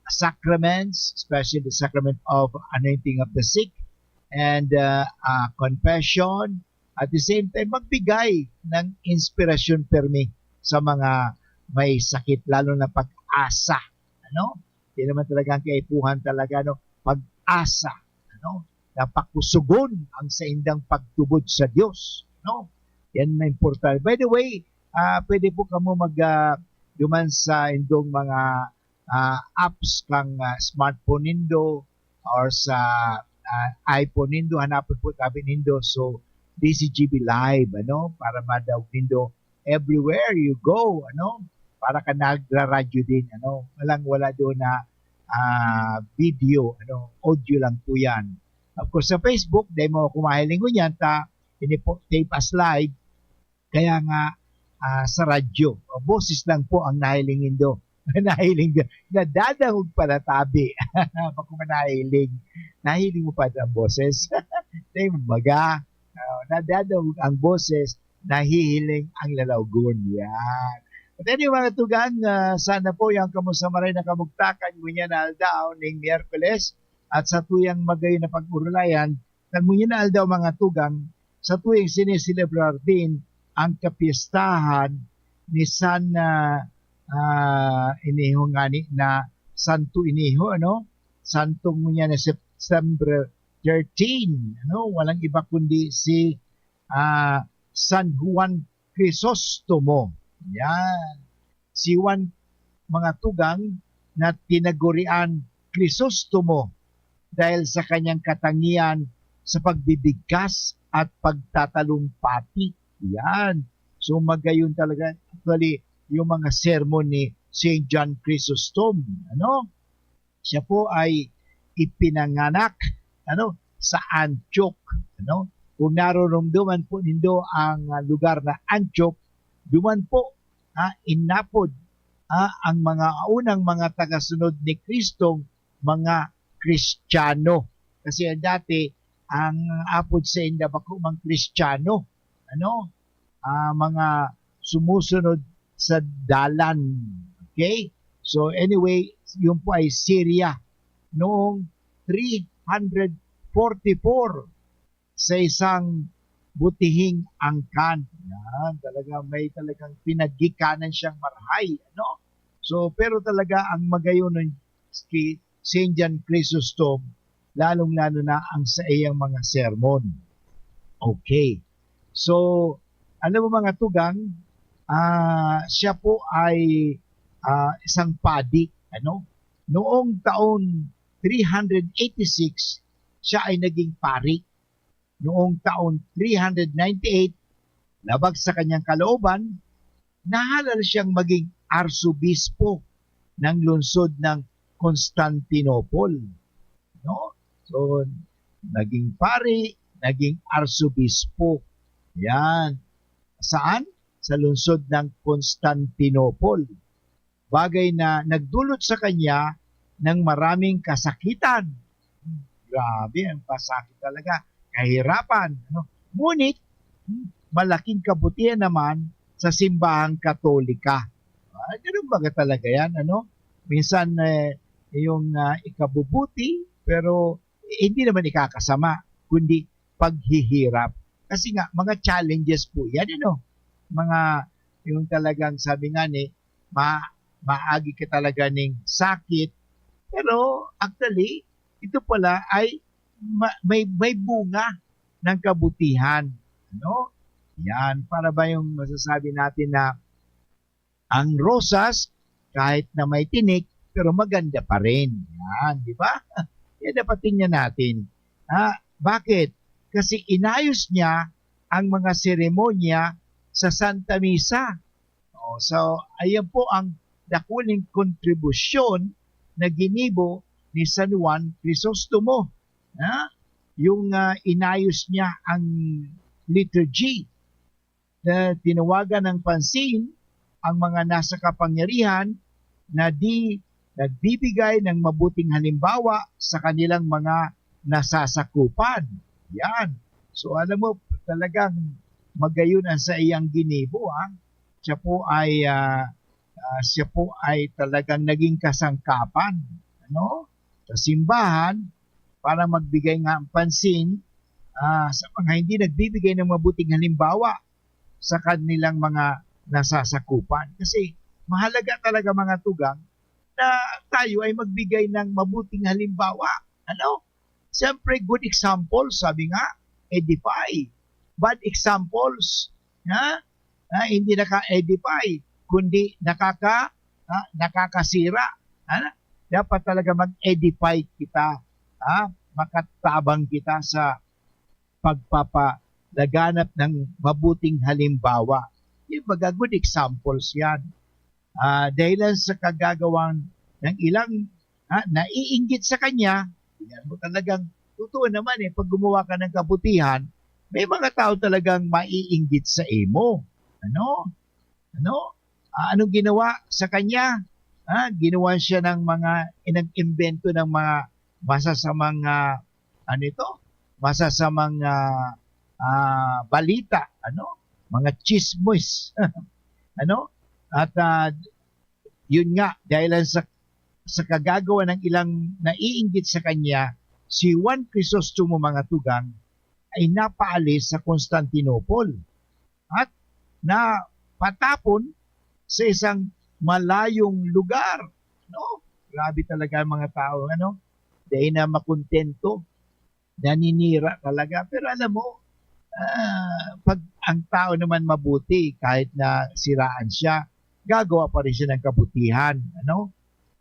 sacraments, especially the sacrament of anointing of the sick and confession. At the same time, magbigay ng inspirasyon permi sa mga may sakit, lalo na pag-asa. Ano? Hindi naman talaga ang kaipuhan talaga, no? Pag-asa. Ano? Napakusugon ang sa indang pagtubod sa Diyos. No? Yan na importante. By the way, pwede po kamo duman sa indong mga apps kang smartphone nindo or sa iPhone nindo, hanapin po tabi nindo. So, DCGB Live, ano? Para madawag nindo everywhere you go, ano? Para ka nagra-radyo din, ano? Wala doon na video, ano? Audio lang po yan. Of course, sa Facebook, dahil mo kumahiling ko yan, tape as live, kaya nga sa radyo. Boses lang po ang nahilingin do. Nahiling do. Nadadahog pala tabi. Pag nahiling, nahiling mo pa ang boses. Dahil maga. Nadadahog ang boses, nahihiling ang lalawgon. Yan. At anyway, mga tugang, sana po yung kamusta maray na kamugtakan ngunyan na aldaw ng Miyerkules at sa tuyang magayon na pag-urulayan, ngunyan na aldaw mga tugang, sa tuwing siniselebrar din ang kapistahan ni San Iniho ngani na Santo Iniho, ano? Santong niya na September 13, ano? Walang iba kundi si San Juan Crisostomo. Yan. Si Juan, mga tugang, na tinagurian Crisostomo dahil sa kanyang katangian sa pagbibigkas at pagtatalumpati. Yan. So magayon talaga actually yung mga sermon ni St. John Chrysostom. Ano? Siya po ay ipinanganak sa Antioch. Ano? Kung naroromduman po nindo ang lugar na Antioch, duman po inapod ang mga unang mga tagasunod ni Kristong mga Kristiyano. Kasi dati ang apod sa inda bako mga Kristiyano, mga sumusunod sa dalan. Okay? So anyway, yun po ay Syria noong 344 sa isang butihing angkan. Yan, may talagang pinagikanan siyang marhay. So, pero talaga ang magayon ng St. John Chrysostom, lalong-lalo na ang sa iyang mga sermon. Okay. So, alam mo mga tugang, siya po ay isang padi. Noong taon 386, siya ay naging pari. Noong taon 398, labag sa kanyang kalooban, nahalal siyang maging arsobispo ng lungsod ng Constantinople. So, naging pari, naging arsobispo. Yan. Saan? Sa lungsod ng Constantinople. Bagay na nagdulot sa kanya ng maraming kasakitan. Grabe, ang pasakit talaga. Kahirapan. Ngunit, malaking kabutihan naman sa simbahang Katolika. Ganun ba talaga yan? Minsan, yung ikabubuti, pero hindi naman ikakasama, kundi paghihirap. Kasi nga, mga challenges po yan, mga, yung talagang sabi nga maagi ka talaga ng sakit, pero actually, ito pala ay may bunga ng kabutihan. Yan, para ba yung masasabi natin na ang rosas, kahit na may tinik, pero maganda pa rin. Yan, di ba? Yan dapat tingnan natin. Bakit? Kasi inayos niya ang mga seremonya sa Santa Misa. So, ayan po ang dakuling kontribusyon na ginibo ni San Juan Crisostomo. Yung inayos niya ang liturgy na tinawagan ng pansin ang mga nasa kapangyarihan na nagbibigay ng mabuting halimbawa sa kanilang mga nasasakupan. Yan. So alam mo, talagang magayon ang sa iyang ginibo. Siya po ay Siya po ay talagang naging kasangkapan, ano, sa simbahan para magbigay nga ng pansin sa mga hindi nagbibigay ng mabuting halimbawa sa kanilang mga nasasakupan. Kasi mahalaga talaga mga tugang na tayo ay magbigay ng mabuting halimbawa. Ano? Siyempre, good example, sabi nga, edify. Bad examples, hindi naka-edify, kundi nakakasira. Dapat talaga mag-edify kita, makatabang kita sa pagpapalaganap ng mabuting halimbawa. Yung mga good examples yan. Dahil sa kagagawang ng ilang naiinggit sa kanya, yan mo talagang, totoo naman pag gumawa ka ng kabutihan, may mga tao talagang maiinggit sa imo. Anong ginawa sa kanya? Ginawa siya ng mga inag-imbento ng mga masasamang masasamang balita, mga chismis. At yun nga, dahil sa kagagawa ng ilang naiinggit sa kanya, si Juan Crisostomo mga tugang ay napaalis sa Constantinople at napatapon sa isang malayong lugar. Grabe talaga ang mga tao, dahil na makontento, naninira talaga. Pero alam mo, pag ang tao naman mabuti, kahit na siraan siya, gagawa pa rin siya ng kabutihan.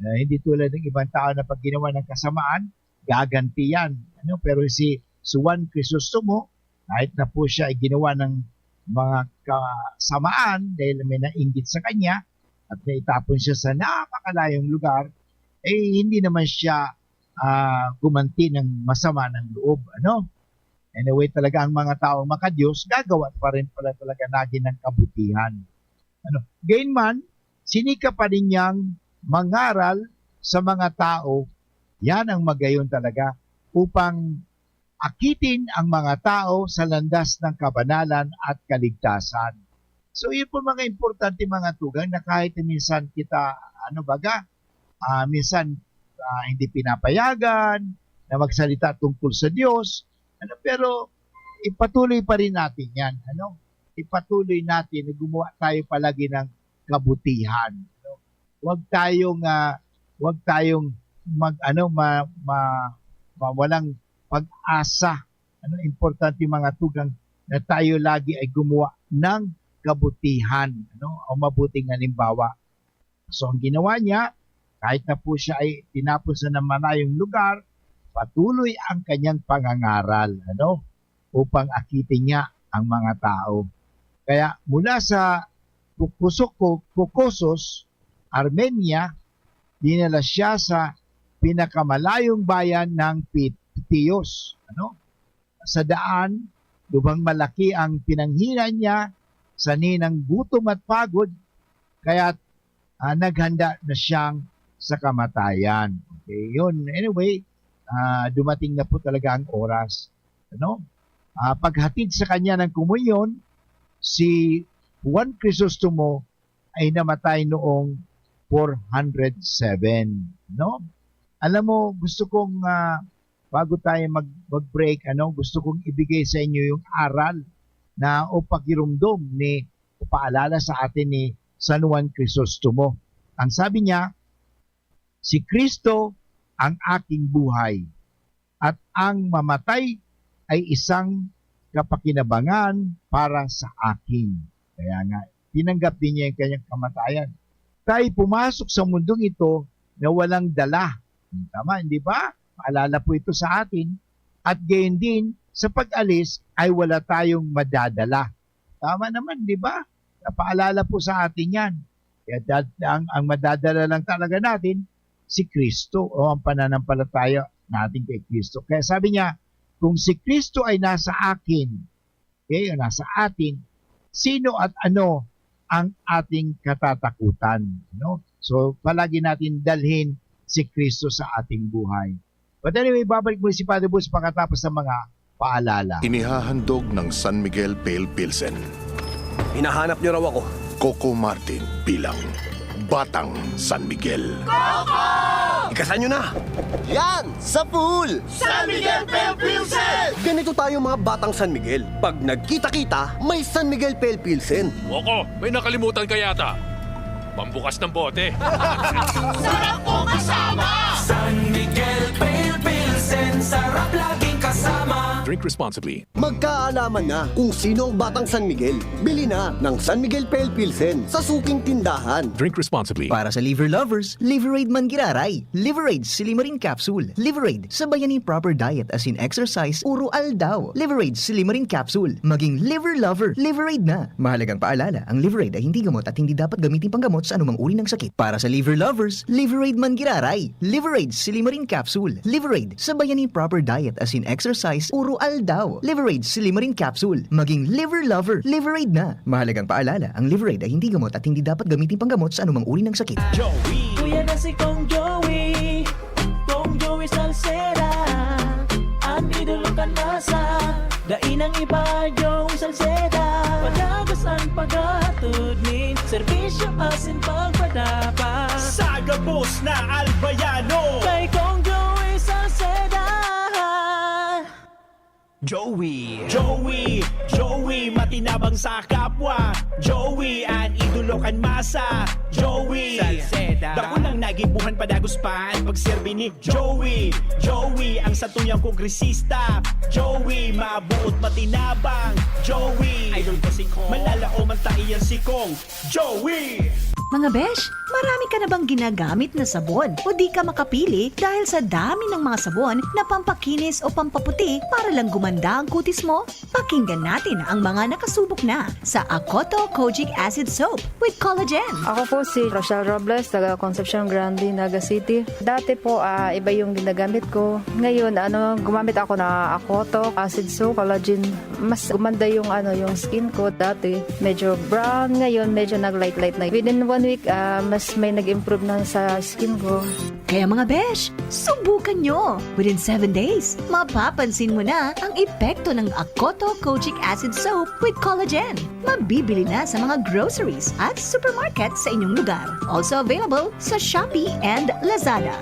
Hindi tulad ng ibang tao na pag ginawa ng kasamaan, gaganti yan. Pero si Juan Crisostomo, kahit na po siya ay ginawa ng mga kasamaan dahil may nainggit sa kanya at naitapon siya sa napakalayong lugar, hindi naman siya gumanti ng masama ng loob. Anyway, talaga ang mga taong makadiyos, gagawa pa rin pala talaga natin ng kabutihan. Gayunman, sinika pa rin niyang mangaral sa mga tao, yan ang magayon talaga, upang akitin ang mga tao sa landas ng kabanalan at kaligtasan. So yun po mga importante mga tugang na kahit minsan kita, minsan hindi pinapayagan na magsalita tungkol sa Diyos, pero ipatuloy pa rin natin yan. Ipatuloy natin na gumawa tayo palagi ng kabutihan. Huwag tayong walang pag-asa. Importante mga tugang na tayo lagi ay gumawa ng kabutihan, o mabuting halimbawa. So ang ginawa niya, kahit na po siya ay tinapos na ng malayong lugar, patuloy ang kanyang pangangaral, upang akitin niya ang mga tao. Kaya mula sa Kukusos, Armenia, dinala siya sa pinakamalayong bayan ng Pitios. Sa daan, lubhang malaki ang pinanghinan niya sa ninang gutom at pagod, kaya naghanda na siyang sa kamatayan. Okay, yun. Anyway, dumating na po talaga ang oras. Paghatid sa kanya ng komunyon, si Juan Crisostomo ay namatay noong 407. Alam mo, gusto kong bago tayo mag-break, gusto kong ibigay sa inyo yung aral na o pakirumdom ni paalala sa atin ni San Juan Crisostomo. Ang sabi niya, si Kristo ang aking buhay at ang mamatay ay isang kapakinabangan para sa akin. Kaya nga, tinanggap din niya yung kanyang kamatayan. Tayo pumasok sa mundong ito na walang dala. Tama, hindi ba? Paalala po ito sa atin. At gayon din, sa pag-alis ay wala tayong madadala. Tama naman, di ba? Paalala po sa atin yan. Kaya ang madadala lang talaga natin, si Kristo o ang pananampalataya natin kay Kristo. Kaya sabi niya, kung si Kristo ay nasa akin, okay, nasa atin, sino at ano ang ating katatakutan? So, palagi natin dalhin si Kristo sa ating buhay. But anyway, babalik mo si Father Boots pagkatapos ng mga paalala. Inihahandog ng San Miguel Pale Pilsen. Hinahanap niyo raw ako. Coco Martin bilang Batang San Miguel. Ikasan nyo na! Yan! Sa pool! San Miguel Pale Pilsen! Ganito tayo mga batang San Miguel. Pag nagkita-kita, may San Miguel Pale Pilsen. Moko, may nakalimutan ka yata. Pambukas ng bote. Sarap po kasama! San Miguel Pale Pilsen, sarap laging kasama. Drink responsibly. Magkaalaman na kung sino ang batang San Miguel. Bili na ng San Miguel Pale Pilsen sa suking tindahan. Drink responsibly. Para sa liver lovers, Liveraid Mangiraray, Liveraid Silimarin Capsule, Liveraid sa bayaning proper diet as in exercise, uro aldaw, Liveraid Silimarin Capsule, maging liver lover, Liveraid na. Mahalagang paalala, ang Liveraid ay hindi gamot at hindi dapat gamitin panggamot sa anumang uri ng sakit. Para sa liver lovers, Liveraid Mangiraray, Liveraid Silimarin Capsule, Liveraid sa bayaning proper diet as in exercise, uro aldaw, Liveraid Silimarin Capsule, maging liver lover, Liveraid na. Mahalagang paalala, ang Liveraid ay hindi gamot at hindi dapat gamitin panggamot sa anumang uri ng sakit. Joey! Kuya na si Kong Joey, Kong Joey Salceda, ang idolo ka nasa, dainang iba Joey Salceda, padagas ang pagatod ni, serbisyo asin pagpadapa, sagabos na albayano, kay Kong Joey Salceda. Joey, Joey, matinabang sa kapwa. Joey, ang idolo kan masa. Joey, Salceda, dako lang nagibuhan padaguspan pagserbi ni Joey, ang satuyang kongresista. Joey, mabuot matinabang. Joey, idol ko si Kong, malalao man taiyan si Kong. Joey! Mga besh, marami ka na bang ginagamit na sabon o di ka makapili dahil sa dami ng mga sabon na pampakinis o pampaputi para lang gumanda ang kutis mo? Pakinggan natin ang mga nakasubok na sa Akoto Kojic Acid Soap with Collagen. Ako po si Rochelle Robles, taga Concepcion Grande, Naga City. Dati po, iba yung ginagamit ko. Ngayon, gumamit ako na Akoto Acid Soap, Collagen. Mas gumanda yung, yung skin ko. Dati, medyo brown. Ngayon, medyo nag-light-light na. Within 1 week, mas may nag-improve na sa skin ko. Kaya mga besh, subukan nyo! Within 7 days, mapapansin mo na ang epekto ng Akoto Kojic Acid Soap with Collagen. Mabibili na sa mga groceries at supermarket sa inyong lugar. Also available sa Shopee and Lazada.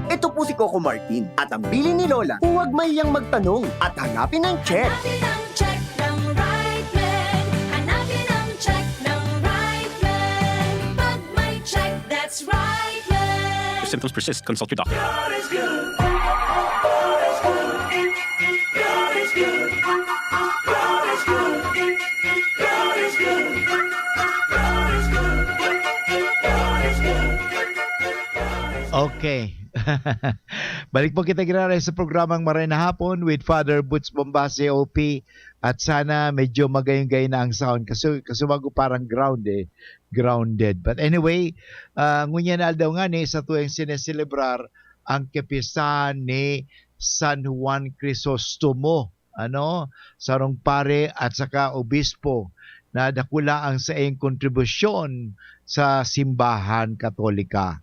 Ito po si Coco Martin at ang bili ni Lola, huwag mayang magtanong at hanapin ang check. Hanapin ang check ng right man. Hanapin ang check ng right man. Pag may check, that's right man. If symptoms persist, consult your doctor. God is good. God is good. God is good. God is good. God is good. God is good. God is good. Okay. Balik po kita ginara sa programang Maray na Hapon with Father Butch Bombase OP, at sana medyo magayong-gay na ang sound kasi bago parang grounded. But anyway, ngunyan na daw nga ni sa tuwing sineselebrar ang kapisan ni San Juan Crisostomo, sarong pare at saka obispo na dakula ang sa iyong kontribusyon sa simbahan Katolika.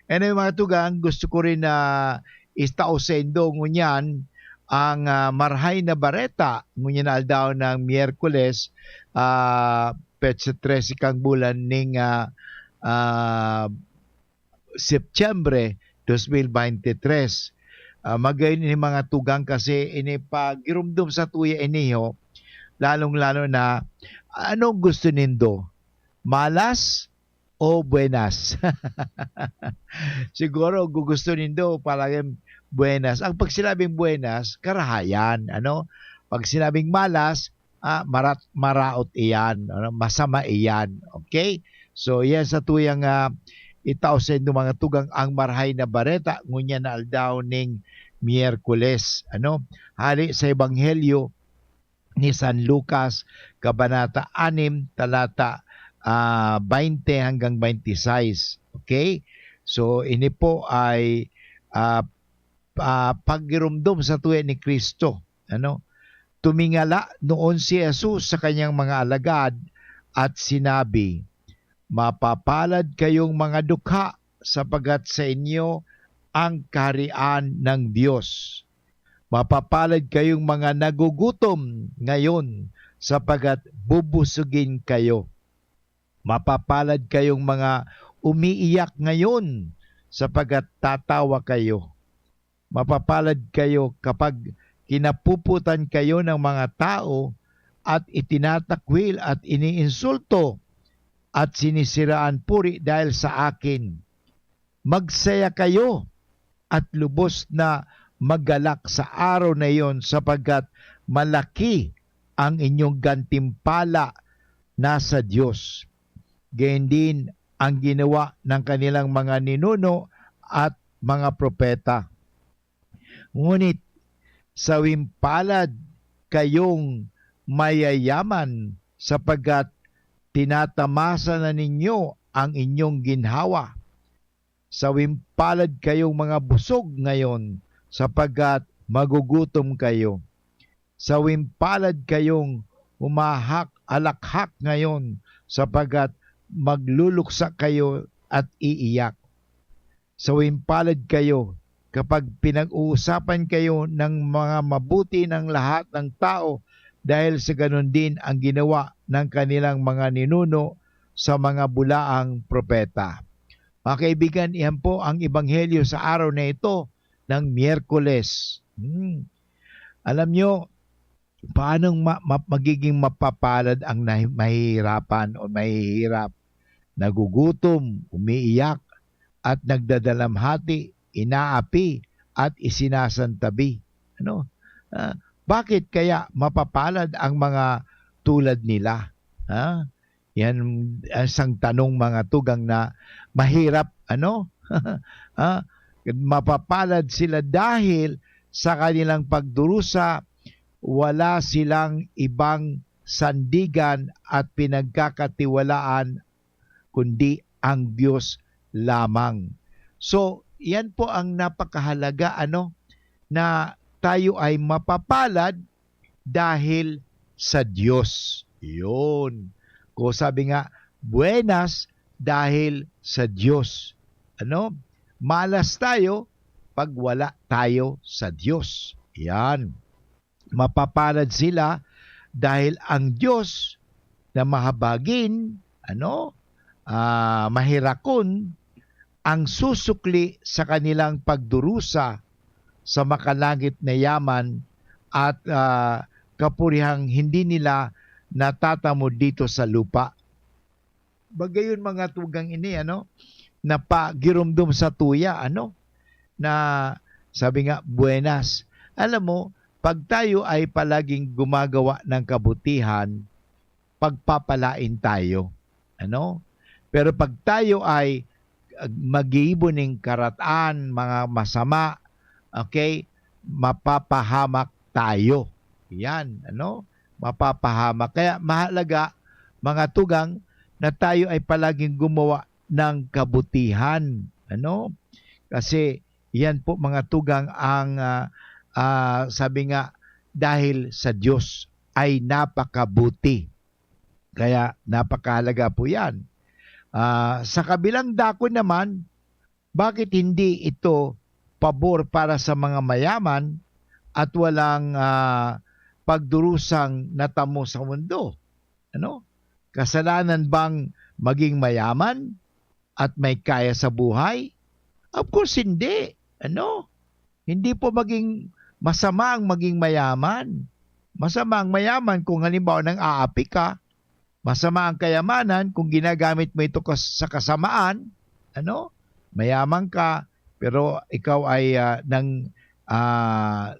Anyway mga tugang, gusto ko rin na istaosendo ngunyan ang marhay na bareta ngunyan na aldaw ng Miyerkules, petsa 13 kang bulan ning Setyembre 2023. Magayon ni mga tugang kasi inipagirumdum sa tuya iniho, lalong-lalo na anong gusto nindo? Malas o buenas? Siguro gusto nindo palaging buenas. Ang pag sinabing buenas, karahayan. Pag sinabing malas, maraot iyan. Masama iyan. Okay? So, yan sa tuyang itausin ng mga tugang ang marhay na bareta. Ngunya na aldaw ning Miyerkules. Hali sa Ebanghelyo ni San Lucas, Kabanata 6, talata 20 hanggang 26. Okay? So, ini po ay paggirumdum sa tuwi ni Kristo. Tumingala noon si Jesus sa kanyang mga alagad at sinabi, "Mapapalad kayong mga dukha sapagat sa inyo ang kaharian ng Diyos. Mapapalad kayong mga nagugutom ngayon sapagat bubusugin kayo. Mapapalad kayong mga umiiyak ngayon sapagkat tatawa kayo. Mapapalad kayo kapag kinapuputan kayo ng mga tao at itinatakwil at iniinsulto at sinisiraan puri dahil sa akin. Magsaya kayo at lubos na maggalak sa araw na iyon sapagkat malaki ang inyong gantimpala nasa Diyos. Gayon din ang ginawa ng kanilang mga ninuno at mga propeta. Ngunit sawimpalad kayong mayayaman sapagkat tinatamasa na ninyo ang inyong ginhawa. Sawimpalad kayong mga busog ngayon sapagkat magugutom kayo. Sawimpalad kayong alak-hak ngayon sapagkat magluluksa kayo at iiyak. Sawimpalad kayo kapag pinag-uusapan kayo ng mga mabuti ng lahat ng tao dahil sa ganun din ang ginawa ng kanilang mga ninuno sa mga bulaang propeta. Mga kaibigan, iyan po ang ebanghelyo sa araw na ito ng Miyerkules. Alam nyo, paano magiging mapapalad ang mahihirapan o mahihirap? Nagugutom, umiiyak, at nagdadalamhati, inaapi, at isinasantabi. Bakit kaya mapapalad ang mga tulad nila? Yan isang tanong mga tugang na mahirap. Mapapalad sila dahil sa kanilang pagdurusa, wala silang ibang sandigan at pinagkakatiwalaan kundi ang Diyos lamang. So, yan po ang napakahalaga na tayo ay mapapalad dahil sa Diyos. Yun. Kung sabi nga, buenas dahil sa Diyos. Malas tayo pag wala tayo sa Diyos. Yan. Mapapalad sila dahil ang Diyos na mahabagin, mahirakon, ang susukli sa kanilang pagdurusa sa makalangit na yaman at kapurihang hindi nila natatamo dito sa lupa. Bagayon mga tugang ini, na pagirumdum sa tuya, na sabi nga, buenas. Alam mo, pag tayo ay palaging gumagawa ng kabutihan, pagpapalain tayo. Pero pag tayo ay mag-iibon ng karataan, mga masama, mapapahamak tayo. Yan, mapapahamak. Kaya mahalaga, mga tugang, na tayo ay palaging gumawa ng kabutihan. Kasi yan po mga tugang ang sabi nga, dahil sa Diyos ay napakabuti. Kaya napakahalaga po yan. Sa kabilang dako naman, bakit hindi ito pabor para sa mga mayaman at walang pagdurusang natamo sa mundo? Kasalanan bang maging mayaman at may kaya sa buhay? Of course hindi. Hindi po masama ang maging mayaman. Masama ang mayaman kung halimbawa nang aapi ka. Masama ang kayamanan kung ginagamit mo ito sa kasamaan. Mayaman ka, pero ikaw ay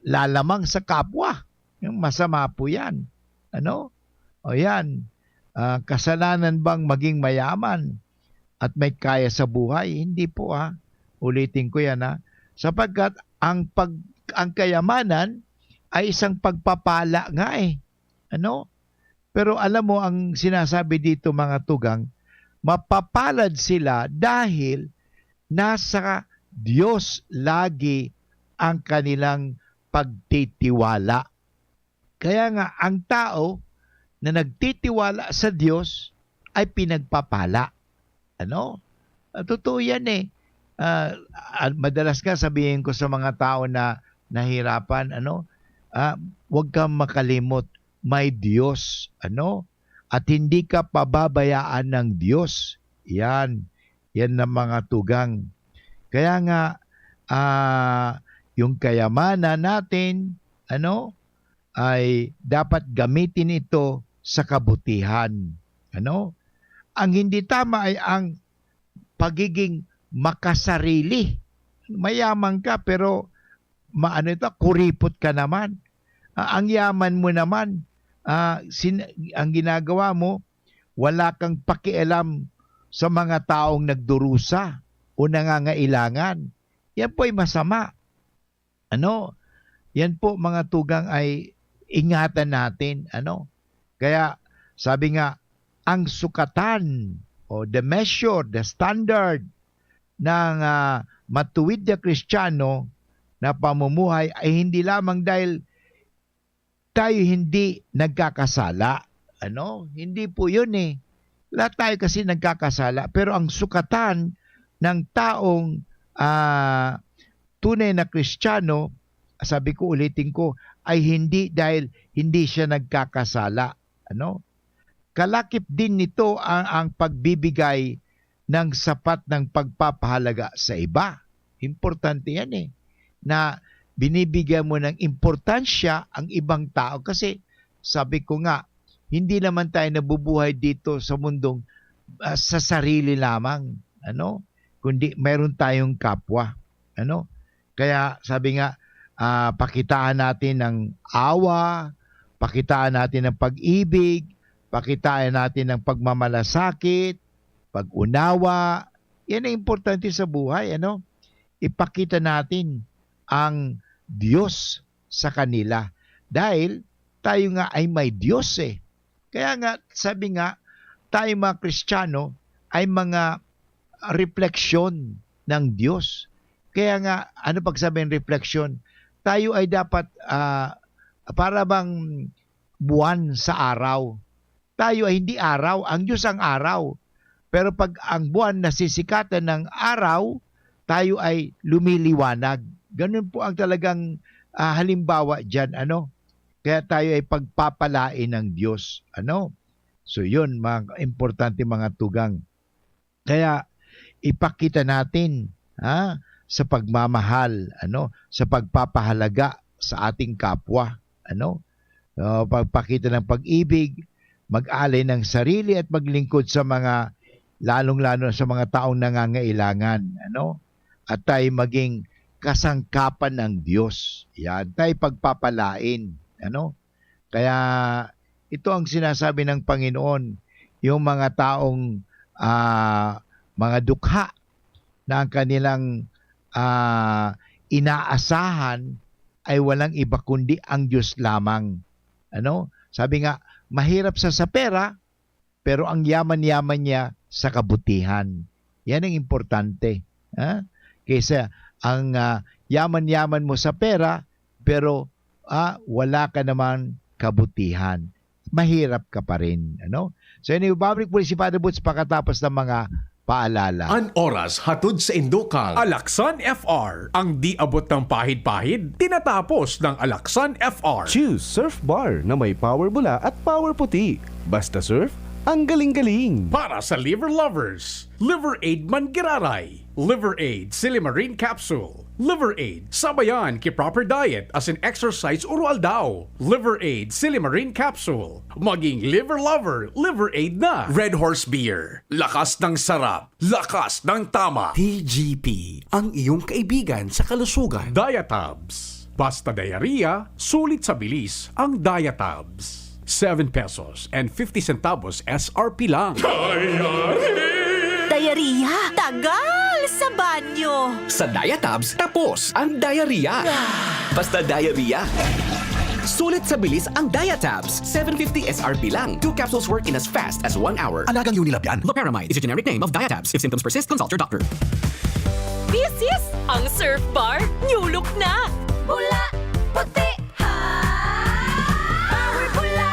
lalamang sa kapwa. Masama po yan. O yan. Kasalanan bang maging mayaman at may kaya sa buhay? Hindi po Ulitin ko yan Sapagkat ang kayamanan ay isang pagpapala nga Pero alam mo ang sinasabi dito mga tugang, mapapalad sila dahil nasa Diyos lagi ang kanilang pagtitiwala. Kaya nga ang tao na nagtitiwala sa Diyos ay pinagpapala. Totoo yan madalas nga sabihin ko sa mga tao na nahirapan, huwag kang makalimot, may Diyos. at hindi ka pababayaan ng Diyos. Yan ang mga tugang. Kaya nga, yung kayamanan natin, ay dapat gamitin ito sa kabutihan. Ang hindi tama ay ang pagiging makasarili. Mayaman ka pero kuripot ka naman. Ang yaman mo naman, ang ginagawa mo, wala kang pakialam sa mga taong nagdurusa o nangangailangan. Yan po ay masama. Yan po mga tugang ay ingatan natin. Kaya sabi nga, ang sukatan o the measure, the standard ng matuwid na Kristiyano na pamumuhay ay hindi lamang dahil tayo hindi nagkakasala. Hindi po yun eh. Lahat tayo kasi nagkakasala. Pero ang sukatan ng taong tunay na Kristiyano, sabi ko, ulitin ko, ay hindi dahil hindi siya nagkakasala. Kalakip din nito ang pagbibigay ng sapat ng pagpapahalaga sa iba. Importante yan eh. Na binibigyan mo ng importansya ang ibang tao. Kasi sabi ko nga, hindi naman tayo nabubuhay dito sa mundong sa sarili lamang. Kundi mayroon tayong kapwa. Kaya sabi nga, pakitaan natin ng awa, pakitaan natin ng pag-ibig, pakitaan natin ng pagmamalasakit, pag-unawa. Yan ang importante sa buhay. Ipakita natin ang Diyos sa kanila. Dahil tayo nga ay may Diyos eh. Kaya nga, sabi nga, tayo mga Kristiyano ay mga refleksyon ng Diyos. Kaya nga, ano pagsabihin refleksyon? Tayo ay dapat para bang buwan sa araw. Tayo ay hindi araw, ang Diyos ang araw. Pero pag ang buwan nasisikatan ng araw, tayo ay lumiliwanag. Ganun po ang talagang halimbawa dyan. Kaya tayo ay pagpapalain ng Diyos. So yun, mga importante mga tugang. Kaya ipakita natin sa pagmamahal, sa pagpapahalaga sa ating kapwa. Pagpakita ng pag-ibig, mag-alay ng sarili at maglingkod sa mga, lalong-lalo sa mga taong nangangailangan. At tayo maging kasangkapan ng Diyos. Yan, tayo pagpapalain. Kaya ito ang sinasabi ng Panginoon, yung mga taong mga dukha na ang kanilang inaasahan ay walang iba kundi ang Diyos lamang. Sabi nga, mahirap sa pera, pero ang yaman-yaman niya sa kabutihan. Yan ang importante. Kaysa ang yaman-yaman mo sa pera, pero wala ka naman kabutihan. Mahirap ka pa rin. So anyway, babalik po si Father Boots pagkatapos ng mga paalala. An oras hatod sa Indokang. Alaksan FR. Ang di abot ng pahid-pahid, tinatapos ng Alaksan FR. Choose Surf Bar na may power bula at power puti. Basta surf, ang galing-galing. Para sa liver lovers, Liver Aid Mangiraray, Liver Aid Silimarine Capsule, Liver Aid Sabayan ki Proper Diet as in exercise urual daw, Liver Aid Silimarine Capsule. Maging liver lover, Liver Aid na. Red Horse Beer, lakas ng sarap, lakas ng tama. TGP, ang iyong kaibigan sa kalusugan. Diatabs, basta diarrhea, sulit sa bilis ang Diatabs. 7 pesos and 50 centavos SRP lang. Diarrhea? Tagal sa banyo! Sa Diatabs, tapos ang diarrhea. Basta diarrhea. Sulit sa bilis ang Diatabs. 750 SRP lang. 2 capsules work in as fast as 1 hour. Alagang Unilab yan. Loperamide is a generic name of Diatabs. If symptoms persist, consult your doctor. This is ang Surf Bar New Look na! Bula, puti, power bula,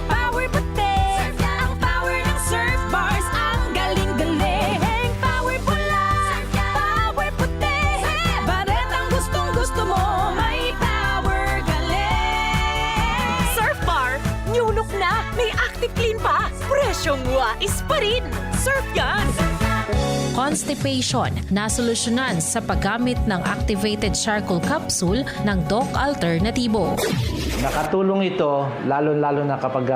power puti, ang power ng Surf Bars, ang galing-galing. Power bula, power puti, baret ang gustong-gusto mo, may power galing. Surf Bar, New Look na, may active clean power. Presyong wais pa rin. Surf yan! Constipation, nasolusyonan sa paggamit ng activated charcoal capsule ng Doc Alternatibo. Nakatulong ito lalo-lalo na kapag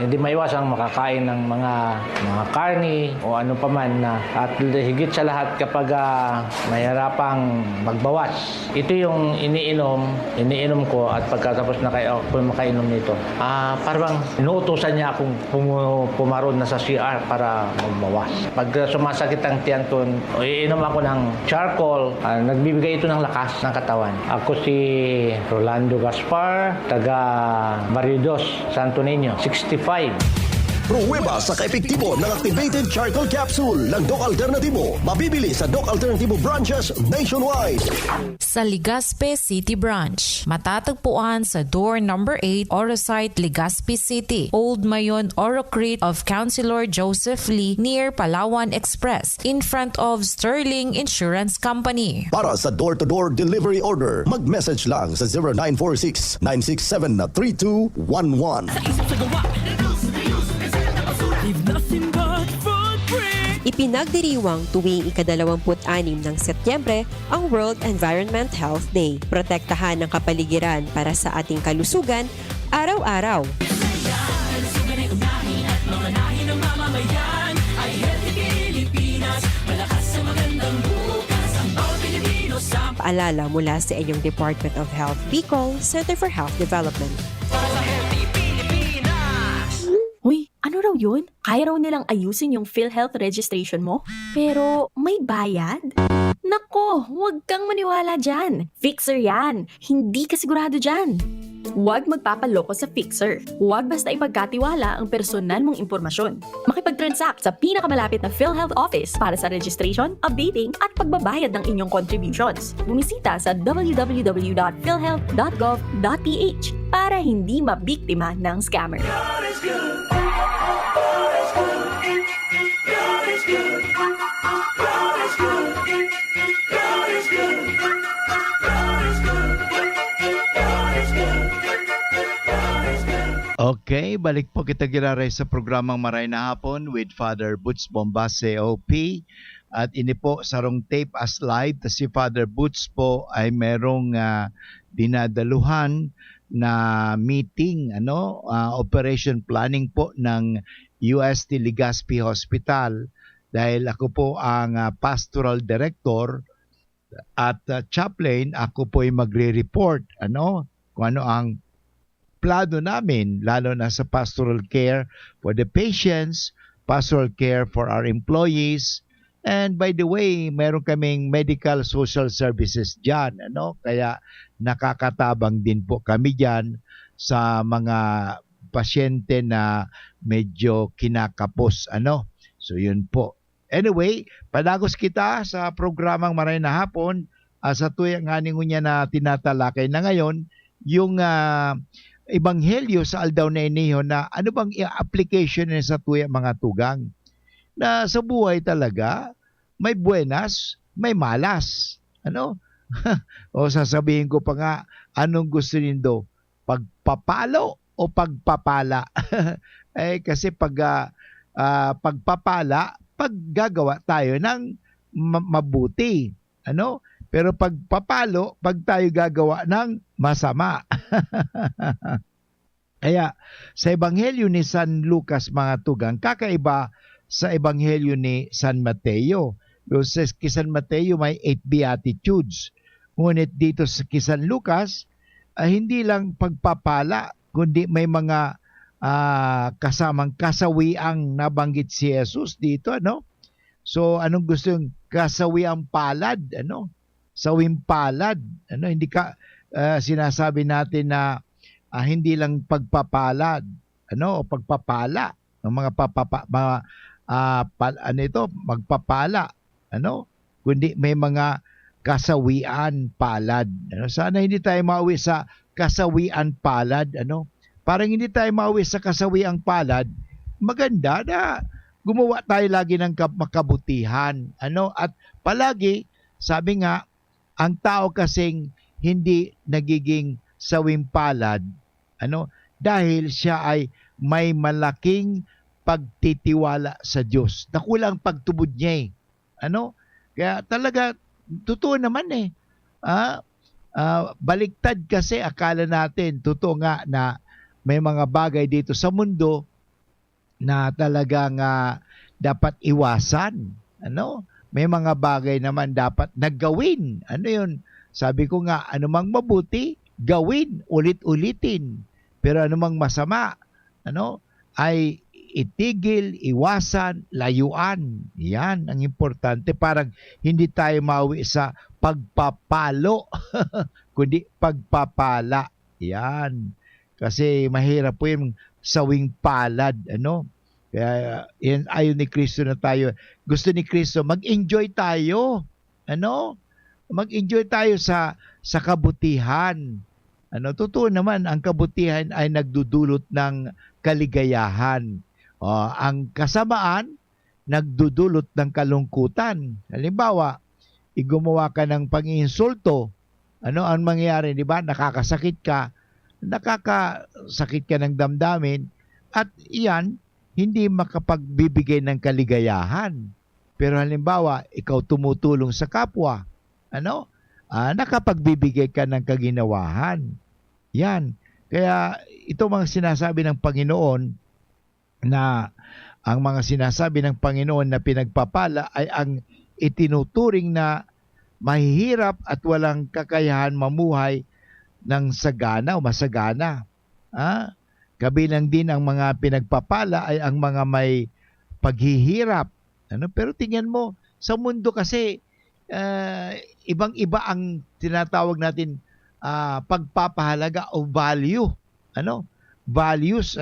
hindi maiwasang makakain ng mga karni o ano paman na at higit sa lahat kapag mahirapang magbawas. Ito yung iniinom ko at pagkatapos na ako makainom nito. Parang inuutosan niya akong pumaron na sa CR para magbawas. Pag sumasakit ang tiyan ko, iinom ako ng charcoal, nagbibigay ito ng lakas ng katawan. Ako si Rolando Gaspar, taga Maridos, Santo Niño, 65. Pruweba sa kaepektibo ng activated charcoal capsule ng Doc Alternatibo. Mabibili sa Doc Alternatibo branches nationwide. Sa Legazpi City Branch, matatagpuan sa door number 8, Orosite, Legazpi City, Old Mayon Orocrete of Councilor Joseph Lee near Palawan Express in front of Sterling Insurance Company. Para sa door-to-door delivery order, mag-message lang sa 0946-967-3211. Ipinagdiriwang tuwing ika-26 ng Setyembre ang World Environment Health Day. Protektahan ang kapaligiran para sa ating kalusugan araw-araw. Paalala mula sa inyong Department of Health Bicol, Center for Health Development. Uy, ano raw yun? Kaya raw nilang ayusin yung PhilHealth registration mo? Pero may bayad? Nako, huwag kang maniwala dyan. Fixer yan. Hindi ka sigurado dyan. Huwag magpapaloko sa Fixer. Huwag basta ipagkatiwala ang personal mong impormasyon. Makipag-transact sa pinakamalapit na PhilHealth office para sa registration, updating at pagbabayad ng inyong contributions. Bumisita sa www.philhealth.gov.ph para hindi mabiktima ng scammer. Okay, balik po kita giraray sa programang Maray na Hapon with Father Butch Bombase OP. At ini po sarong tape as live. Si Father Butch po ay merong dinadaluhan na meeting, operation planning po ng UST Legazpi Hospital. Dahil ako po ang pastoral director at chaplain, ako po ay magre-report kung ano ang plano namin, lalo na sa pastoral care for the patients, pastoral care for our employees, and by the way, meron kaming medical social services dyan, kaya nakakatabang din po kami dyan sa mga pasyente na medyo kinakapos, So yun po. Anyway, padagos kita sa programang Maray na Hapon, sa tuyang nga niya na tinatalakay na ngayon, yung Ebanghelyo sa aldaw na iniho na ano bang application niya sa tuya mga tugang. Na sa buhay talaga, may buenas, may malas. O sasabihin ko pa nga, anong gusto nindo? Pagpapalo o pagpapala? Kasi pagpapala, paggagawa tayo ng mabuti. Pero pagpapalo, pag tayo gagawa ng masama. Kaya sa Ebanghelyo ni San Lucas mga tugang, kakaiba sa Ebanghelyo ni San Mateo. Sa San Mateo may 8 Beatitudes. Ngunit dito sa San Lucas, hindi lang pagpapala, kundi may mga kasamang kasawiang nabanggit si Jesus dito. So anong gusto yung kasawiang palad? Sawing palad, hindi ka sinasabi natin na hindi lang pagpapalad, o pagpapala ng mga magpapala, kundi may mga kasawian palad. Sana hindi tayo mauwi sa kasawian palad, Parang hindi tayo mauwi sa kasawiang palad, maganda na gumawa tayo lagi ng makabutihan, at palagi sabi nga, ang tao kasing hindi nagiging sawing palad, dahil siya ay may malaking pagtitiwala sa Diyos. Nakulang pagtubod niya eh. Kaya talaga, totoo naman eh. Baliktad kasi akala natin, totoo nga na may mga bagay dito sa mundo na talagang dapat iwasan. May mga bagay naman dapat naggawin. Yun? Sabi ko nga, anumang mabuti, gawin, ulit-ulitin. Pero anumang masama, ay itigil, iwasan, layuan. Yan ang importante. Parang hindi tayo mawi sa pagpapalo, kundi pagpapala. Yan. Kasi mahirap po yung sawing palad. Kaya yan, ayon ni Kristo na tayo. Gusto ni Kristo, mag-enjoy tayo. Mag-enjoy tayo sa kabutihan. Totoo naman, ang kabutihan ay nagdudulot ng kaligayahan. Ang kasamaan, nagdudulot ng kalungkutan. Halimbawa, gumawa ka ng pang-iinsulto. Ang mangyayari, di ba? Nakakasakit ka ng damdamin, at iyan, hindi makapagbibigay ng kaligayahan. Pero halimbawa, ikaw tumutulong sa kapwa, nakapagbibigay ka ng kaginawahan. Yan. Kaya ito mga sinasabi ng Panginoon, na ang mga sinasabi ng Panginoon na pinagpapala ay ang itinuturing na mahihirap at walang kakayahan mamuhay ng sagana o masagana. Kabilang din ang mga pinagpapala ay ang mga may paghihirap. Pero tingnan mo, sa mundo kasi ibang-iba ang tinatawag natin pagpapahalaga o value. Values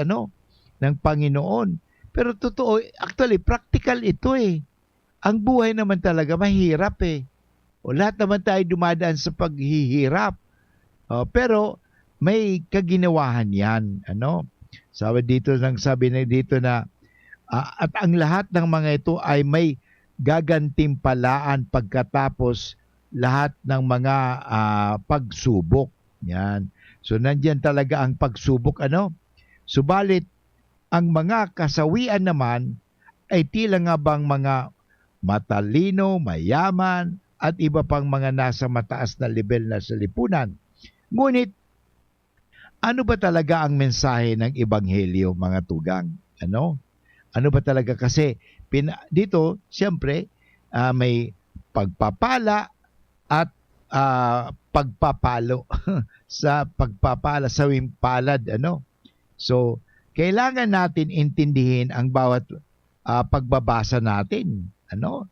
ng Panginoon. Pero totoo, actually practical ito eh. Ang buhay naman talaga mahirap eh. Lahat naman tayo dumadaan sa paghihirap. Pero may kaginawahan yan. Sabi dito na at ang lahat ng mga ito ay may gagantimpalaan pagkatapos lahat ng mga pagsubok. Yan. So nandiyan talaga ang pagsubok. Subalit ang mga kasawian naman ay tila nga bang mga matalino, mayaman, at iba pang mga nasa mataas na level na sa lipunan. Ngunit, ano ba talaga ang mensahe ng Ebanghelyo, mga tugang? Ano ba talaga? Kasi dito, siyempre, may pagpapala at pagpapalo sa pagpapala, sa wimpalad. So, kailangan natin intindihin ang bawat pagbabasa natin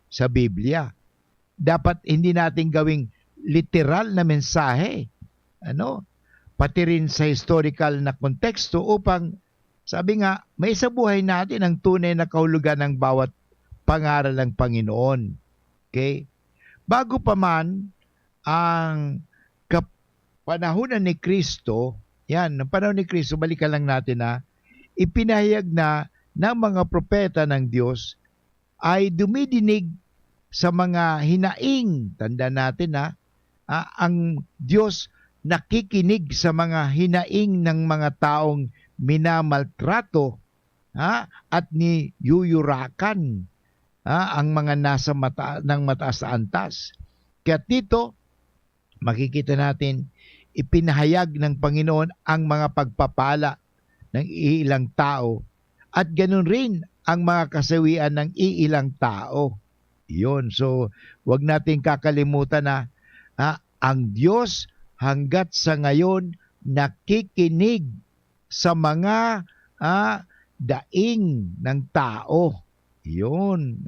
sa Biblia. Dapat hindi natin gawing literal na mensahe. Pati rin sa historical na konteksto upang, sabi nga, may sa buhay natin ang tunay na kahulugan ng bawat pangaral ng Panginoon. Okay? Bago pa man ang panahonan ni Kristo, ang panahon ni Kristo, balikan lang natin ipinahayag na ng mga propeta ng Diyos ay dumidinig sa mga hinaing. Tanda natin ang Diyos nakikinig sa mga hinaing ng mga taong minamaltrato at niyuyurakan ang mga nasa ng mataas na antas. Kaya dito, makikita natin, ipinahayag ng Panginoon ang mga pagpapala ng iilang tao at ganun rin ang mga kasawian ng iilang tao. Yun. So, wag natin kakalimutan na ang Diyos hanggat sa ngayon nakikinig sa mga daing ng tao. Yun.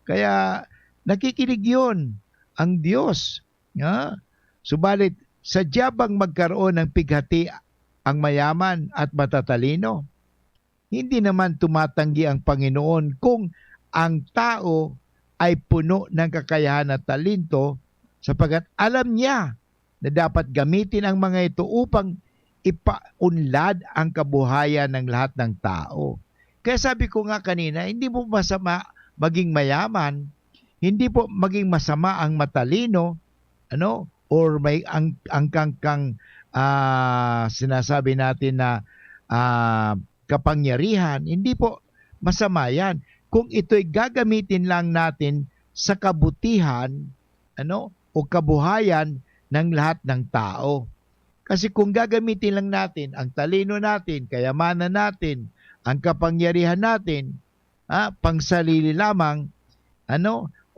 Kaya nakikinig yun ang Diyos. Subalit, sadya bang magkaroon ng pighati ang mayaman at matatalino? Hindi naman tumatanggi ang Panginoon kung ang tao ay puno ng kakayahan at talento, sapagkat alam niya na dapat gamitin ang mga ito upang ipaunlad ang kabuhayan ng lahat ng tao. Kaya sabi ko nga kanina, hindi po masama maging mayaman, hindi po maging masama ang matalino, or may ang sinasabi natin na kapangyarihan. Hindi po masama yan. Kung ito'y gagamitin lang natin sa kabutihan, o kabuhayan ng lahat ng tao. Kasi kung gagamitin lang natin ang talino natin, kayamanan natin, ang kapangyarihan natin, pangsarili lamang,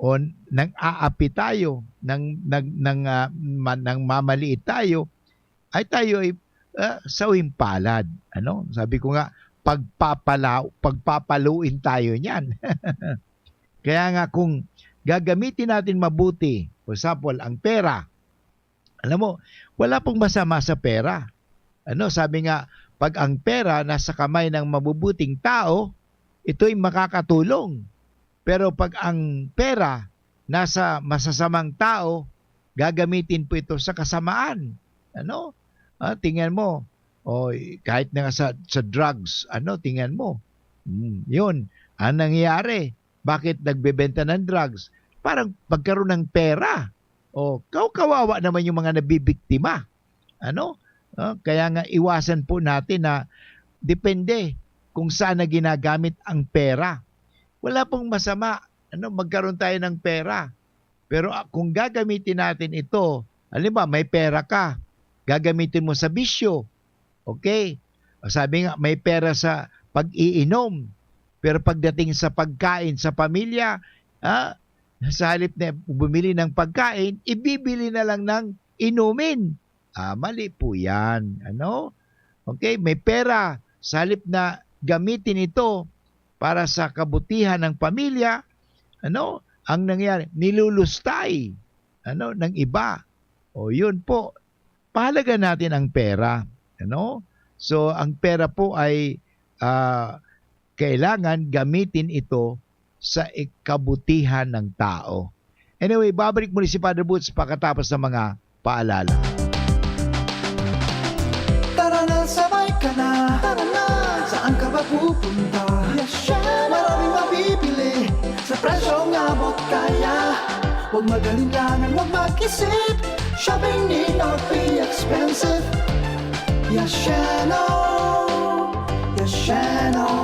o nang aapi tayo, nang mamaliit tayo, ay tayo ay sawing palad. Sabi ko nga, pagpapaluin tayo niyan. Kaya nga kung gagamitin natin mabuti, for example, ang pera, alam mo, wala pong masama sa pera. Sabi nga, pag ang pera nasa kamay ng mabubuting tao, ito'y makakatulong. Pero pag ang pera nasa masasamang tao, gagamitin po ito sa kasamaan. Tingnan mo, kahit na sa drugs, tingnan mo. Yun, ang nangyayari. Bakit nagbebenta ng drugs? Parang pagkaroon ng pera. Kawawa naman yung mga nabibiktima. Kaya nga iwasan po natin na depende kung saan na ginagamit ang pera. Wala pong masama, magkaroon tayo ng pera. Pero kung gagamitin natin ito, halimbawa may pera ka, gagamitin mo sa bisyo. Okay? Sabi nga, may pera sa pag-iinom. Pero pagdating sa pagkain sa pamilya, sa halip na bumili ng pagkain, ibibili na lang ng inumin. Mali po yan. Okay? May pera, sa halip na gamitin ito para sa kabutihan ng pamilya, ang nangyari, nilulustay ng iba. Yun po. Pahalaga natin ang pera. So, ang pera po ay kailangan gamitin ito sa kabutihan ng tao. Anyway, babalik muli si Father Boots pagkatapos ng mga paalala. Tara na, sabay ka na. Tara na, saan ka ba pupunta? Maraming mabibili sa presyong abot kaya. Huwag magalinlangan, huwag mag-isip. Shopping need not be expensive. Yashano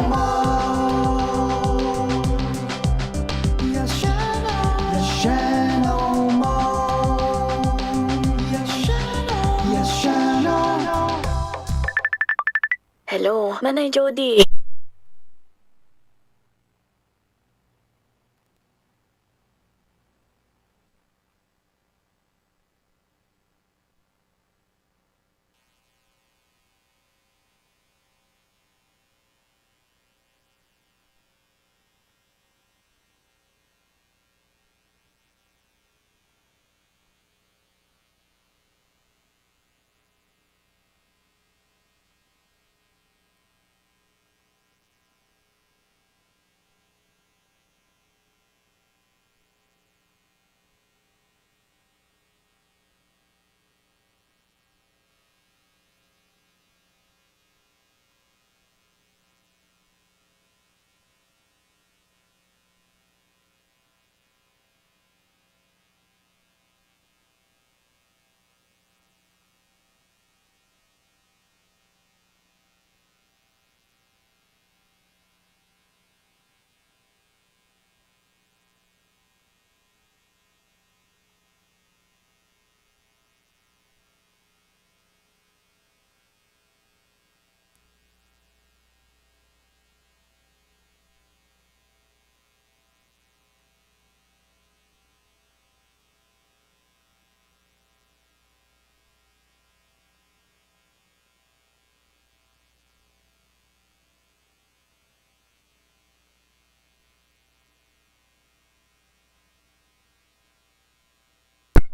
Mall. Yashano Mall. Yashano. Hello, Manay Jody.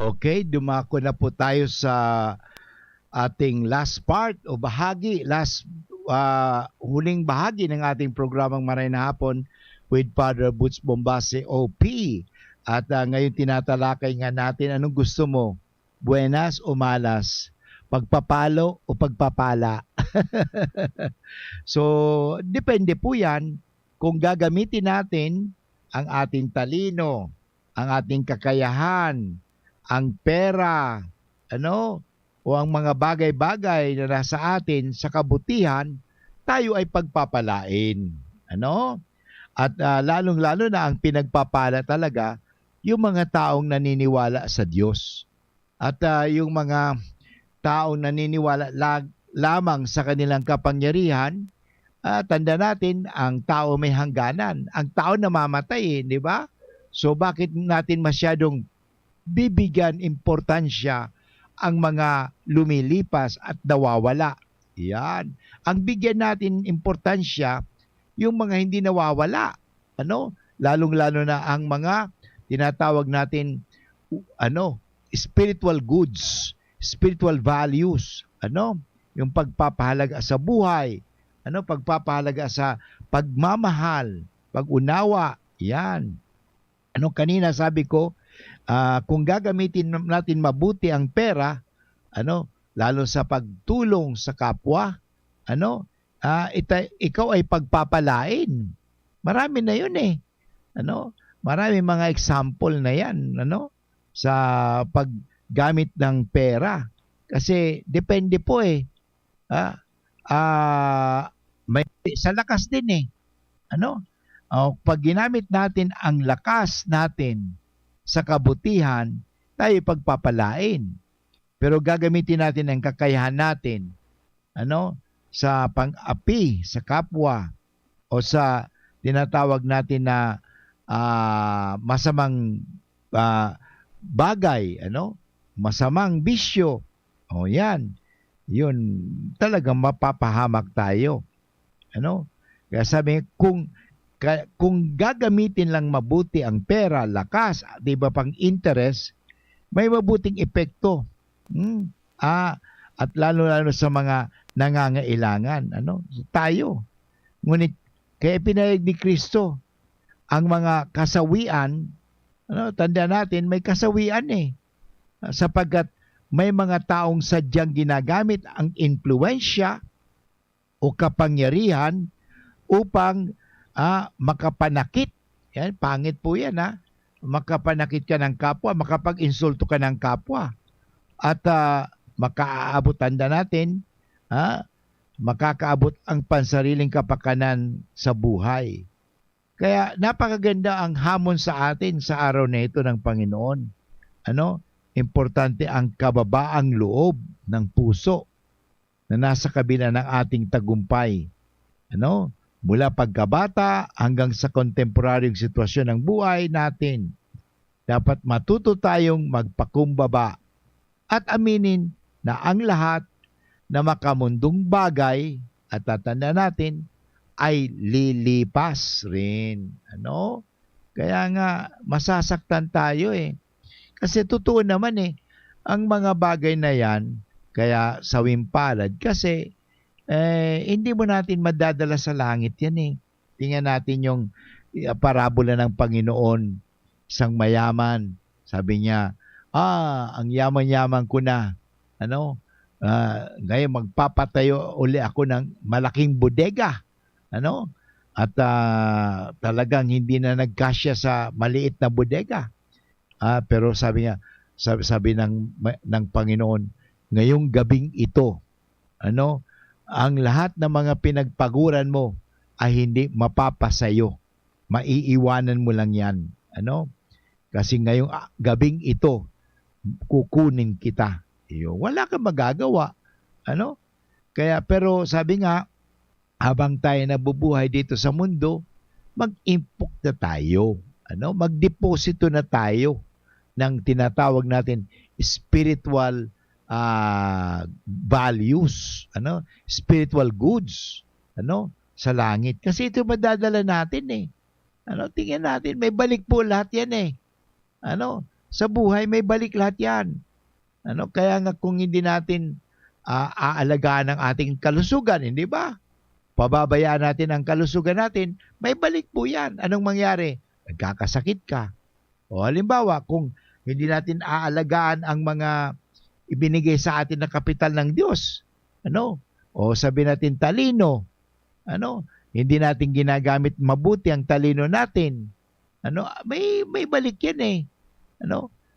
Okay, dumako na po tayo sa ating last part o bahagi, huling bahagi ng ating programang Maray na Hapon with Father Boots Bombase OP. At ngayon tinatalakay nga natin, anong gusto mo? Buenas o malas? Pagpapalo o pagpapala? So, depende po yan kung gagamitin natin ang ating talino, ang ating kakayahan, ang pera, o ang mga bagay-bagay na nasa atin sa kabutihan, tayo ay pagpapalain. At lalong-lalo na ang pinagpapala talaga yung mga taong naniniwala sa Diyos. At yung mga taong naniniwala lamang sa kanilang kapangyarihan, tanda natin, ang tao may hangganan. Ang tao namamatay, di ba? So bakit natin masyadong bibigyan importansya ang mga lumilipas at nawawala? Yan. Ang bigyan natin importansya yung mga hindi nawawala. Lalong-lalo na ang mga tinatawag natin spiritual goods, spiritual values, yung pagpapahalaga sa buhay, pagpapahalaga sa pagmamahal, pag-unawa, yan. Kanina sabi ko, kung gagamitin natin mabuti ang pera, lalo sa pagtulong sa kapwa, ikaw ay pagpapalain. Marami na yun eh. Marami mga example na yan, sa paggamit ng pera. Kasi depende po eh. May sa lakas din eh. Pag ginamit natin ang lakas natin sa kabutihan, tayo pagpapalain. Pero gagamitin natin ang kakayahan natin, sa pang-api sa kapwa o sa tinatawag natin na masamang bagay, masamang bisyo. O yan, yun talagang mapapahamak tayo. Kaya sabi, kung gagamitin lang mabuti ang pera, lakas, di ba pang interest, may mabuting epekto. At lalo-lalo sa mga nangangailangan, tayo. Ngunit kaya pinayag ni Kristo ang mga kasawian, tanda natin may kasawian eh. Sapagkat may mga taong sadyang ginagamit ang impluwensya o kapangyarihan upang makapanakit. Yan, pangit po yan makapanakit ka ng kapwa, makapag-insulto ka ng kapwa. At makaaabot, tanda natin, makakaabot ang pansariling kapakanan sa buhay. Kaya napakaganda ang hamon sa atin sa araw na ito ng Panginoon. Importante ang kababaang loob ng puso na nasa kabila ng ating tagumpay. Mula pagkabata hanggang sa kontemporaryong sitwasyon ng buhay natin, dapat matuto tayong magpakumbaba at aminin na ang lahat na makamundong bagay, at tatanda natin, ay lilipas rin. Kaya nga, masasaktan tayo eh. Kasi totoo naman eh, ang mga bagay na yan, kaya sawimpalad, kasi hindi mo natin madadala sa langit yan eh. Tingnan natin yung parabola ng Panginoon, isang mayaman. Sabi niya, ang yaman-yaman ko na. Ngayon magpapatayo uli ako ng malaking bodega. At talagang hindi na nagkasya sa maliit na bodega. Pero sabi niya, sabi ng Panginoon, ngayong gabing ito, ang lahat ng mga pinagpaguran mo ay hindi mapapasayo. Maiiwanan mo lang yan. Kasi ngayong gabing ito, kukunin kita. Wala kang magagawa. Pero sabi nga, habang tayo nabubuhay dito sa mundo, mag-impok na tayo. Magdeposito na tayo ng tinatawag natin spiritual values, spiritual goods, sa langit. Kasi ito madadala natin eh. Tingnan natin, may balik po lahat yan eh. Sa buhay may balik lahat yan. Kaya nga kung hindi natin aalagaan ang ating kalusugan, hindi ba? Pababayaan natin ang kalusugan natin, may balik po yan. Anong mangyari? Nagkakasakit ka. O halimbawa, kung hindi natin aalagaan ang mga ibinigay sa atin na kapital ng Diyos, o sabi natin talino, hindi natin ginagamit mabuti ang talino natin, may balik yan eh.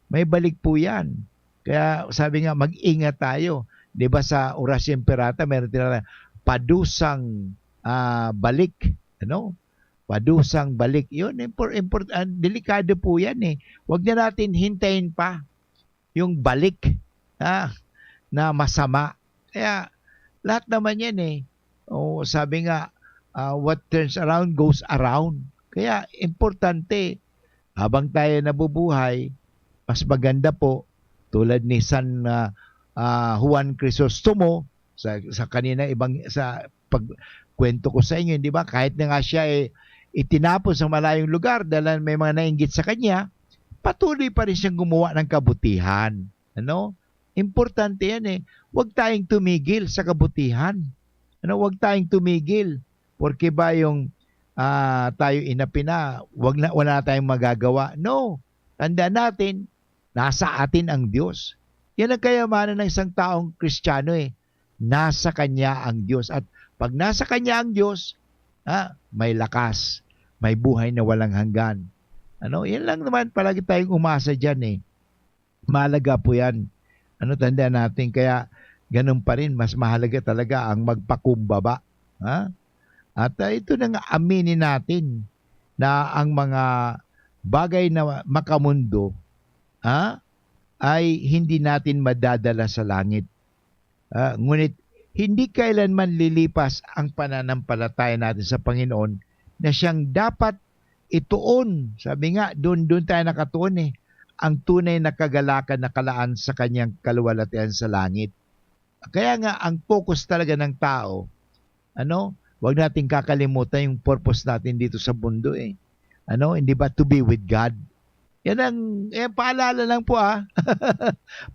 May balik po yan. Kaya sabi nga, mag-ingat tayo. Di ba sa Orasyon Perata, meron tinatawag padusang balik. padusang balik. Yun, delikado po yan eh. Huwag na natin hintayin pa yung balik na masama. Kaya lahat naman yan eh. Sabi nga, what turns around goes around. Kaya importante, habang tayo nabubuhay, mas maganda po, tulad ni San Juan Crisostomo, sa kanina sa pagkwento ko sa inyo, di ba? Kahit na nga siya itinapon sa malayong lugar dahil may mga nainggit sa kanya, patuloy pa rin siyang gumawa ng kabutihan. Ano? Importante yan eh. Huwag tayong tumigil sa kabutihan. Huwag tayong tumigil. Porque ba yung tayo inapina, wala na tayong magagawa. No. Tandaan natin, nasa atin ang Diyos. Yan ang kayamanan ng isang taong Kristiyano eh. Nasa Kanya ang Diyos. At pag nasa Kanya ang Diyos, may lakas, may buhay na walang hanggan. Yan lang naman, palagi tayong umasa dyan eh. Mahalaga po yan. Tandaan natin, kaya ganun pa rin, mas mahalaga talaga ang magpakumbaba. At ito nang aminin natin na ang mga bagay na makamundo ay hindi natin madadala sa langit. Ngunit hindi kailanman lilipas ang pananampalataya natin sa Panginoon na siyang dapat ituon. Sabi nga, doon tayo nakatuon eh. Ang tunay na kagalakan na kalaan sa kanyang kaluwalhatian sa langit. Kaya nga, ang focus talaga ng tao, huwag natin kakalimutan yung purpose natin dito sa mundo eh. Hindi ba to be with God? Yan paalala lang po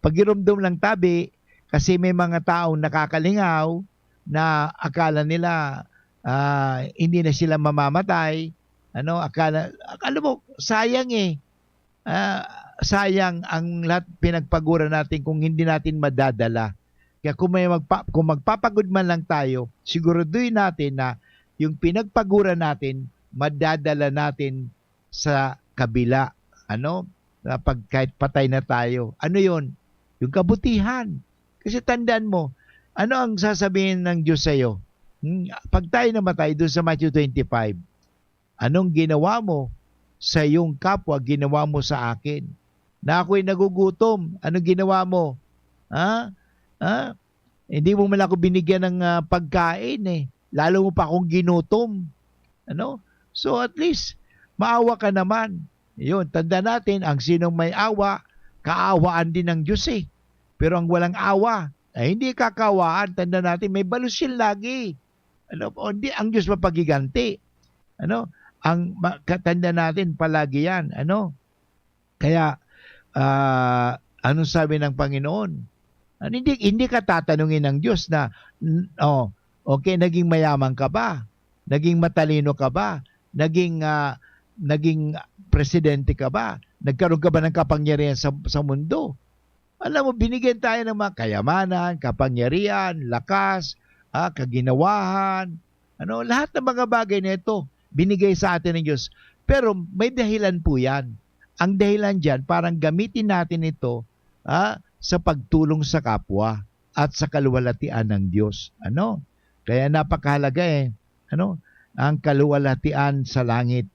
Pagirumdum lang tabi, kasi may mga taong nakakalingaw na akala nila hindi na sila mamamatay. Akala mo, sayang eh. Sayang ang lahat pinagpagura natin kung hindi natin madadala. Kaya kung magpapagod man lang tayo, siguraduhin natin na yung pinagpagura natin, madadala natin sa kabila. Kahit patay na tayo. Yun? Yung kabutihan. Kasi tandaan mo, ano ang sasabihin ng Diyos sa'yo? Pag tayo namatay doon sa Matthew 25, anong ginawa mo sa iyong kapwa, ginawa mo sa akin? Na ako'y nagugutom, anong ginawa mo? Hindi mo man ako binigyan ng pagkain eh. Lalo mo pa akong ginutom. So at least, maawa ka naman. Yun, tanda natin, ang sinong may awa, kaawaan din ng Diyos eh. Pero ang walang awa, ay hindi kakawaan. Tanda natin, may balusyon lagi. Hindi ang Diyos mapagiganti. Tanda natin palagi yan. Kaya, anong sabi ng Panginoon? Hindi ka tatanungin ng Diyos na, okay, naging mayaman ka ba? Naging matalino ka ba? Naging presidente ka ba? Nagkaroon ka ba ng kapangyarihan sa mundo? Alam mo, binigyan tayo ng mga kayamanan, kapangyarihan, lakas, kaginawahan, lahat ng mga bagay na ito, binigay sa atin ng Diyos. Pero may dahilan po yan. Ang dahilan dyan, parang gamitin natin ito sa pagtulong sa kapwa at sa kaluwalhatian ng Diyos. Kaya napakahalaga ang kaluwalhatian sa langit.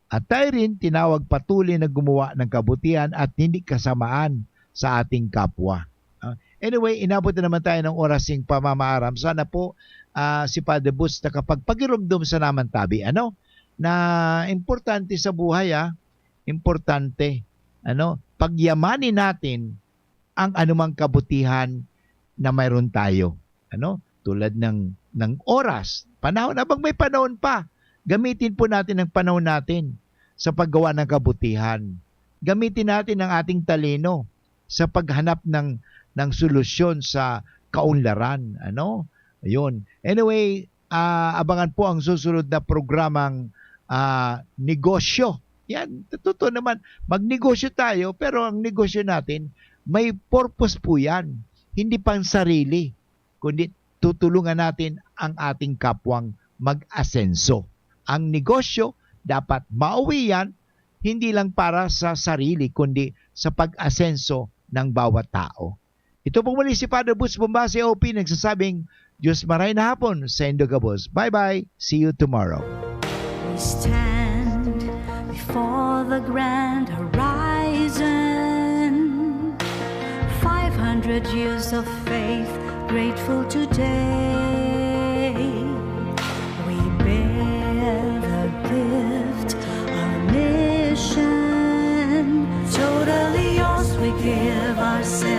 At tayo rin tinawag patuloy na gumawa ng kabutihan at hindi kasamaan sa ating kapwa. Anyway, inabot na naman tayo ng orasing pamamaaram. Sana po si Father Boots nakapagpagirumdum sa naman tabi. Na importante sa buhay, importante. Pagyamanin natin ang anumang kabutihan na mayroon tayo. Tulad ng oras, panahon, habang may panahon pa, gamitin po natin ang panahon natin sa paggawa ng kabutihan. Gamitin natin ang ating talino sa paghanap ng solusyon sa kaunlaran. Ayun. Anyway, abangan po ang susunod na programang negosyo. Yan, totoo naman. Magnegosyo tayo, pero ang negosyo natin, may purpose po yan. Hindi pang sarili, kundi tutulungan natin ang ating kapwang mag-asenso. Ang negosyo, dapat mauwi yan, hindi lang para sa sarili, kundi sa pag-asenso ng bawat tao. Ito po muli si Father Boots Bombase OP nagsasabing, Diyos maray na hapon sa Indogabos. Bye-bye. See you tomorrow. We stand before the grand horizon. 500 years of faith, grateful today. We bear the gift of mission. Totally yours, we give ourselves.